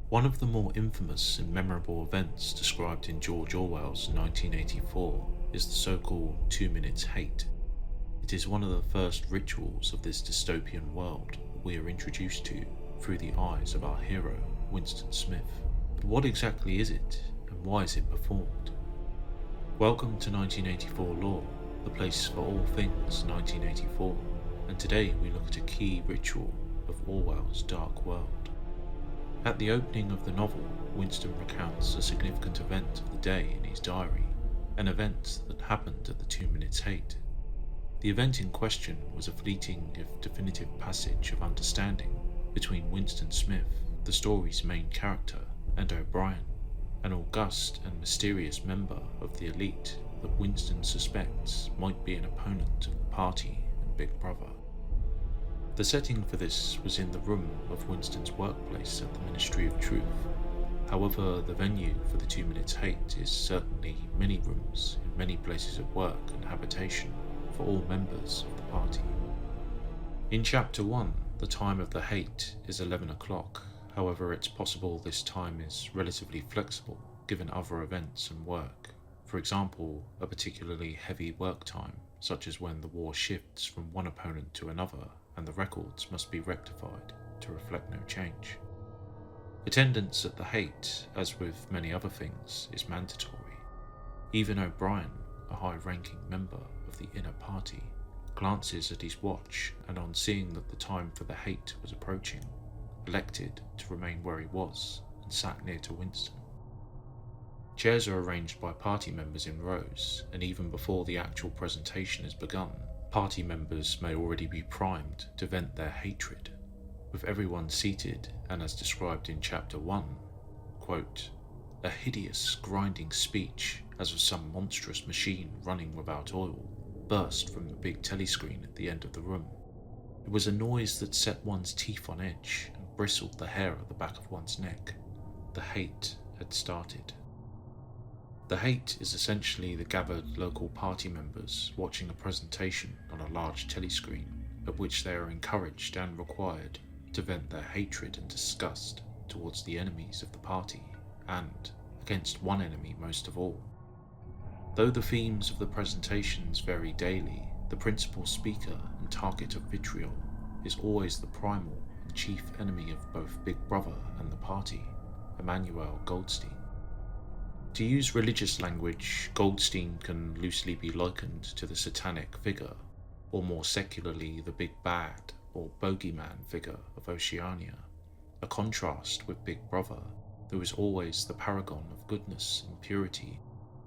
One of the more infamous and memorable events described in George Orwell's 1984 is the so-called 2 minutes hate. It is one of the first rituals of this dystopian world that we are introduced to through the eyes of our hero, Winston Smith. But what exactly is it, and why is it performed? Welcome to 1984 Lore, the place for all things 1984, and today we look at a key ritual of Orwell's dark world. At the opening of the novel, Winston recounts a significant event of the day in his diary, an event that happened at the 2 minutes hate. The event in question was a fleeting if definitive passage of understanding between Winston Smith, the story's main character, and O'Brien, an august and mysterious member of the elite that Winston suspects might be an opponent of the party and Big Brother. The setting for this was in the room of Winston's workplace at the Ministry of Truth. However, the venue for the 2 minutes hate is certainly many rooms in many places of work and habitation for all members of the party. In Chapter 1, the time of the hate is 11 o'clock. However, it's possible this time is relatively flexible given other events and work. For example, a particularly heavy work time, such as when the war shifts from one opponent to another and the records must be rectified to reflect no change. Attendance at the hate, as with many other things, is mandatory. Even O'Brien, a high-ranking member of the inner party, glances at his watch and on seeing that the time for the hate was approaching, elected to remain where he was and sat near to Winston. Chairs are arranged by party members in rows, and even before the actual presentation has begun, party members may already be primed to vent their hatred, with everyone seated and as described in Chapter 1, quote, "A hideous grinding speech as of some monstrous machine running without oil burst from the big telescreen at the end of the room. It was a noise that set one's teeth on edge and bristled the hair at the back of one's neck. The hate had started." The hate is essentially the gathered local party members watching a presentation on a large telescreen, at which they are encouraged and required to vent their hatred and disgust towards the enemies of the party, and against one enemy most of all. Though the themes of the presentations vary daily, the principal speaker and target of vitriol is always the primal and chief enemy of both Big Brother and the party, Emmanuel Goldstein. To use religious language, Goldstein can loosely be likened to the satanic figure, or more secularly the big bad or bogeyman figure of Oceania, a contrast with Big Brother, who is always the paragon of goodness and purity,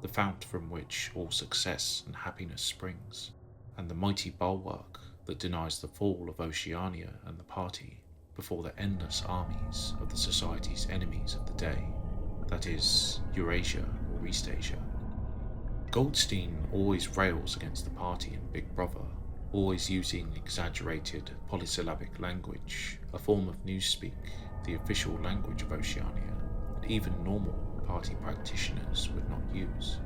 the fount from which all success and happiness springs, and the mighty bulwark that denies the fall of Oceania and the party before the endless armies of the society's enemies of the day. That is, Eurasia or Eastasia. Goldstein always rails against the party and Big Brother, always using exaggerated polysyllabic language, a form of newspeak, the official language of Oceania, that even normal party practitioners would not use.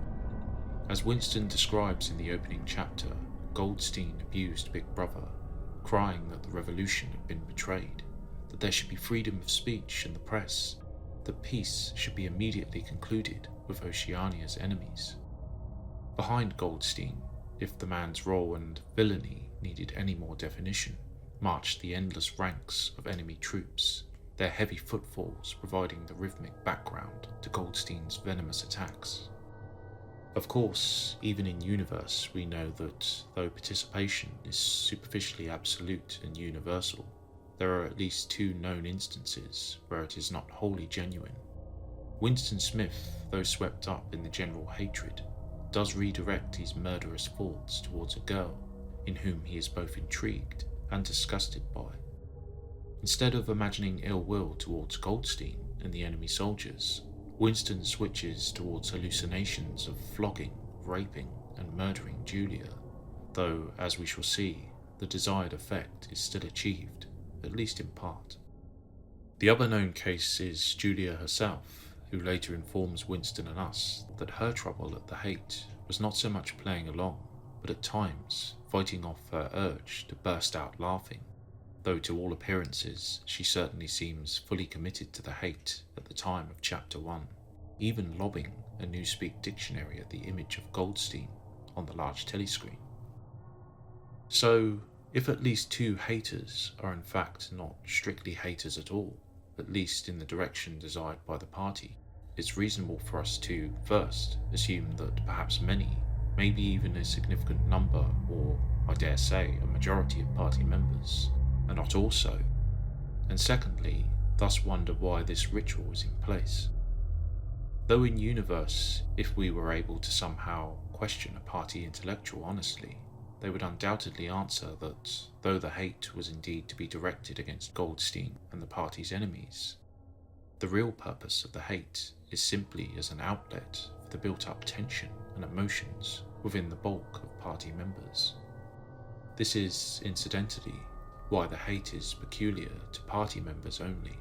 As Winston describes in the opening chapter, Goldstein abused Big Brother, crying that the revolution had been betrayed, that there should be freedom of speech in the press, that peace should be immediately concluded with Oceania's enemies. Behind Goldstein, if the man's role and villainy needed any more definition, marched the endless ranks of enemy troops, their heavy footfalls providing the rhythmic background to Goldstein's venomous attacks. Of course, even in universe we know that though participation is superficially absolute and universal, there are at least two known instances where it is not wholly genuine. Winston Smith, though swept up in the general hatred, does redirect his murderous thoughts towards a girl in whom he is both intrigued and disgusted by. Instead of imagining ill will towards Goldstein and the enemy soldiers, Winston switches towards hallucinations of flogging, raping, and murdering Julia, though, as we shall see, the desired effect is still achieved, at least in part. The other known case is Julia herself, who later informs Winston and us that her trouble at the hate was not so much playing along, but at times fighting off her urge to burst out laughing, though to all appearances she certainly seems fully committed to the hate at the time of Chapter 1, even lobbing a Newspeak dictionary at the image of Goldstein on the large telescreen. So, if at least two haters are in fact not strictly haters at all, at least in the direction desired by the party, it's reasonable for us to, first, assume that perhaps many, maybe even a significant number, or I dare say a majority of party members, are not also, and secondly, thus wonder why this ritual is in place. Though in universe, if we were able to somehow question a party intellectual honestly, they would undoubtedly answer that though the hate was indeed to be directed against Goldstein and the party's enemies, the real purpose of the hate is simply as an outlet for the built-up tension and emotions within the bulk of party members. This is, incidentally, why the hate is peculiar to party members only.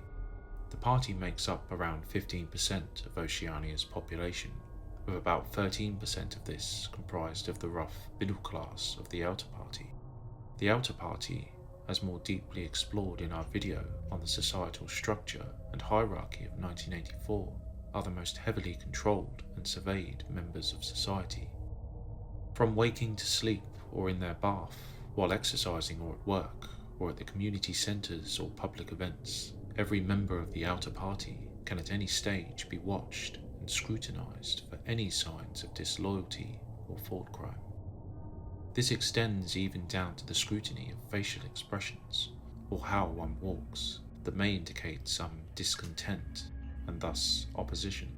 The party makes up around 15% of Oceania's population, with about 13% of this comprised of the rough middle class of the outer party. The outer party, as more deeply explored in our video on the societal structure and hierarchy of 1984, are the most heavily controlled and surveyed members of society. From waking to sleep or in their bath, while exercising or at work, or at the community centres or public events, every member of the outer party can at any stage be watched and scrutinised for any signs of disloyalty or thought crime. This extends even down to the scrutiny of facial expressions, or how one walks, that may indicate some discontent and thus opposition.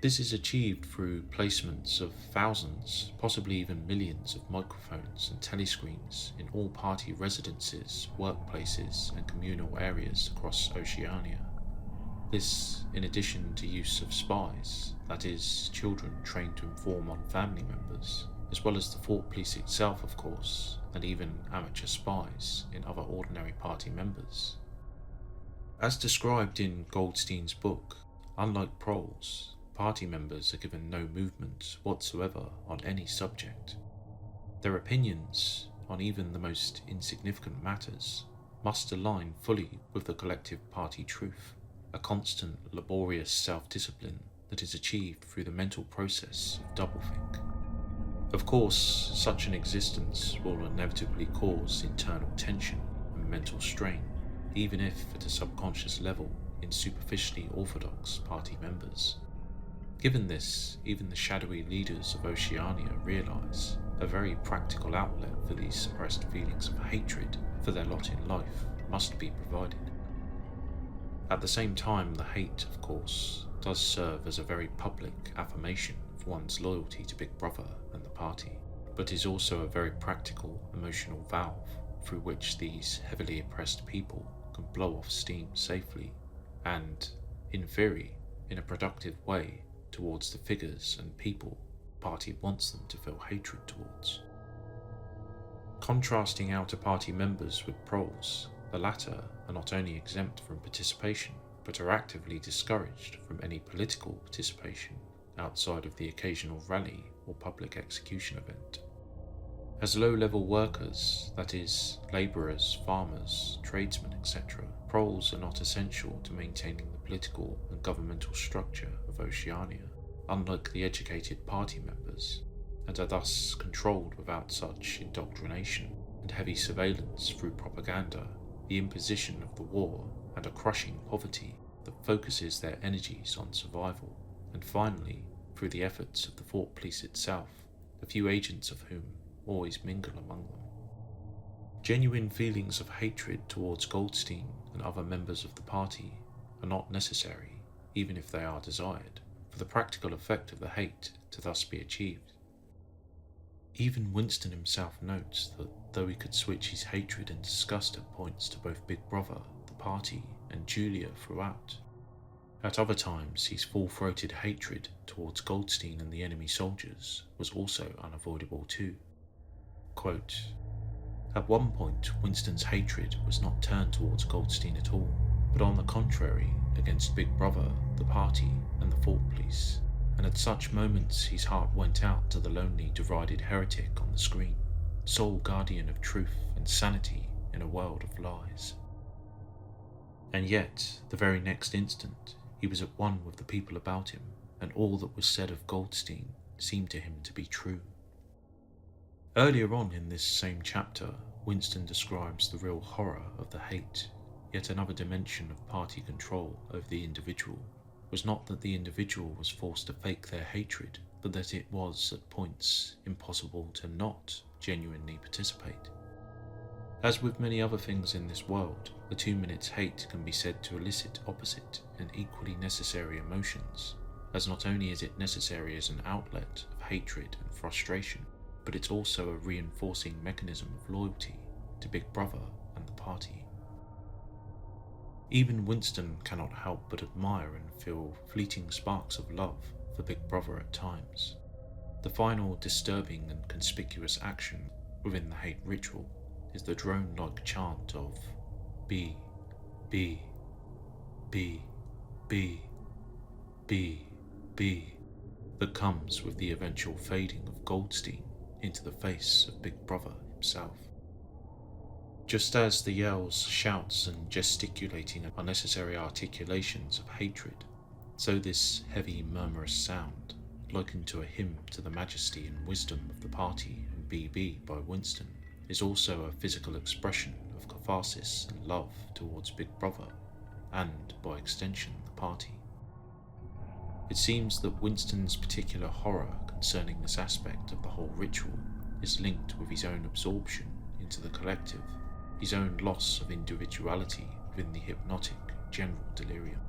This is achieved through placements of thousands, possibly even millions of microphones and telescreens in all party residences, workplaces and communal areas across Oceania. This, in addition to use of spies, that is, children trained to inform on family members, as well as the Fort Police itself, of course, and even amateur spies in other ordinary party members. As described in Goldstein's book, unlike proles, party members are given no movement whatsoever on any subject. Their opinions, on even the most insignificant matters, must align fully with the collective party truth, a constant, laborious self-discipline that is achieved through the mental process of doublethink. Of course, such an existence will inevitably cause internal tension and mental strain, even if at a subconscious level in superficially orthodox party members. Given this, even the shadowy leaders of Oceania realise a very practical outlet for these suppressed feelings of hatred for their lot in life must be provided. At the same time, the hate, of course, does serve as a very public affirmation of one's loyalty to Big Brother and the party, but is also a very practical emotional valve through which these heavily oppressed people can blow off steam safely and, in theory, in a productive way towards the figures and people the party wants them to feel hatred towards. Contrasting outer party members with proles, the latter are not only exempt from participation, but are actively discouraged from any political participation outside of the occasional rally or public execution event. As low-level workers, that is, labourers, farmers, tradesmen, etc., proles are not essential to maintaining the political and governmental structure of Oceania, unlike the educated party members, and are thus controlled without such indoctrination and heavy surveillance through propaganda, the imposition of the war, and a crushing poverty that focuses their energies on survival, and finally, through the efforts of the Fort Police itself, a few agents of whom always mingle among them. Genuine feelings of hatred towards Goldstein and other members of the party are not necessary, even if they are desired, for the practical effect of the hate to thus be achieved. Even Winston himself notes that though he could switch his hatred and disgust at points to both Big Brother, the party, and Julia throughout, at other times his full-throated hatred towards Goldstein and the enemy soldiers was also unavoidable too. Quote, "At one point Winston's hatred was not turned towards Goldstein at all, but on the contrary against Big Brother, the party, and the Fort Police, and at such moments his heart went out to the lonely, derided heretic on the screen, sole guardian of truth and sanity in a world of lies. And yet, the very next instant, he was at one with the people about him, and all that was said of Goldstein seemed to him to be true. Earlier on in this same chapter, Winston describes the real horror of the hate. Yet another dimension of party control over the individual was not that the individual was forced to fake their hatred, but that it was, at points, impossible to not genuinely participate. As with many other things in this world, the 2 minutes hate can be said to elicit opposite and equally necessary emotions, as not only is it necessary as an outlet of hatred and frustration, but it's also a reinforcing mechanism of loyalty to Big Brother and the party. Even Winston cannot help but admire and feel fleeting sparks of love for Big Brother at times. The final disturbing and conspicuous action within the hate ritual is the drone-like chant of B, B, B, B, B, B, that comes with the eventual fading of Goldstein into the face of Big Brother himself. Just as the yells, shouts and gesticulating unnecessary articulations of hatred, so this heavy murmurous sound, likened to a hymn to the majesty and wisdom of the party and BB by Winston, is also a physical expression of catharsis and love towards Big Brother, and, by extension, the party. It seems that Winston's particular horror concerning this aspect of the whole ritual is linked with his own absorption into the collective, his own loss of individuality within the hypnotic general delirium.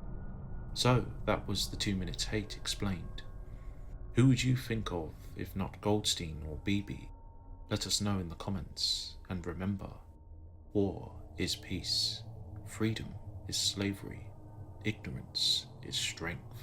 So, that was the 2 minutes hate explained. Who would you think of if not Goldstein or BB? Let us know in the comments, and remember, war is peace, freedom is slavery, ignorance is strength.